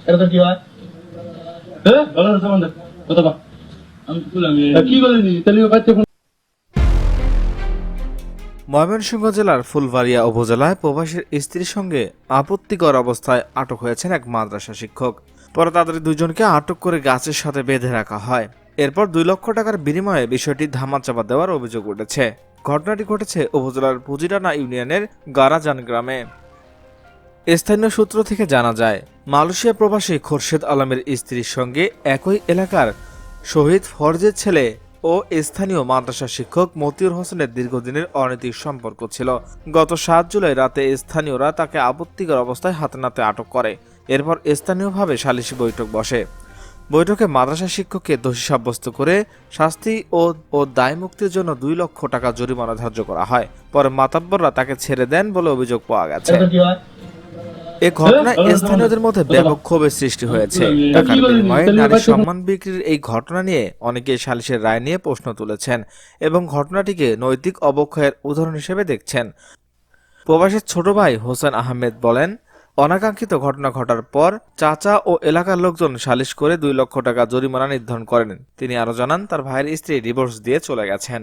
এটা তো কি হয়? ভালো আছে আমাদের কত বা আমি কি বলিনি তাহলে বাচ্চা। ময়মনসিংহ জেলার ফুলবাড়িয়া উপজেলায় প্রবাসীর স্ত্রীর সঙ্গে আপত্তিকর অবস্থায় আটক হয়েছেন এক মাদ্রাসা শিক্ষক। পরে তাদের দুজনকে আটক করে গাছের সাথে বেঁধে রাখা হয়। এরপর 2 লক্ষ টাকার বিনিময়ে বিষয়টি ধামাচাপা দেওয়ার অভিযোগ উঠেছে। ঘটনাটি ঘটেছে উপজেলার পুজিরানা ইউনিয়নের গারাজান গ্রামে। স্থানীয় সূত্র থেকে জানা যায়, মালয়েশিয়া প্রবাসী খোরশেদ আলমের স্ত্রীর সঙ্গে একই এলাকার শহীদ ফরজের ছেলে ও স্থানীয় মাদ্রাসা শিক্ষক মতিউর হোসেনের দীর্ঘদিনের অনৈতিক সম্পর্ক ছিল। গত 7 জুলাই রাতে স্থানীয়রা তাকে আপত্তিকর অবস্থায় হাতে নাতে আটক করে। এরপর স্থানীয়ভাবে সালিশি বৈঠক বসে। বৈঠকে মাদ্রাসা শিক্ষককে দোষী সাব্যস্ত করে শাস্তি ও দায়মুক্তির জন্য 2 লক্ষ টাকা জরিমানা ধার্য করা হয়। পরে মাতাব্বররা তাকে ছেড়ে দেন বলে অভিযোগ পাওয়া গেছে। এ ঘটনায় স্থানীয়দের মধ্যে ব্যাপক ক্ষোভের সৃষ্টি হয়েছে। টাকার বিনিময়ে নারীর সম্মান বিক্রির এই ঘটনা নিয়ে অনেকেই সালিশের রায় নিয়ে প্রশ্ন তুলেছেন এবং ঘটনাটিকে নৈতিক অবক্ষয়ের উদাহরণ হিসেবে দেখছেন। প্রবাসীর ছোট ভাই হোসেন আহমেদ বলেন, অনাকাঙ্ক্ষিত ঘটনা ঘটার পর চাচা ও এলাকার লোকজন সালিশ করে 2 লক্ষ টাকা জরিমানা নির্ধারণ করেন। তিনি আরো জানান, তার ভাইয়ের স্ত্রী ডিভোর্স দিয়ে চলে গেছেন।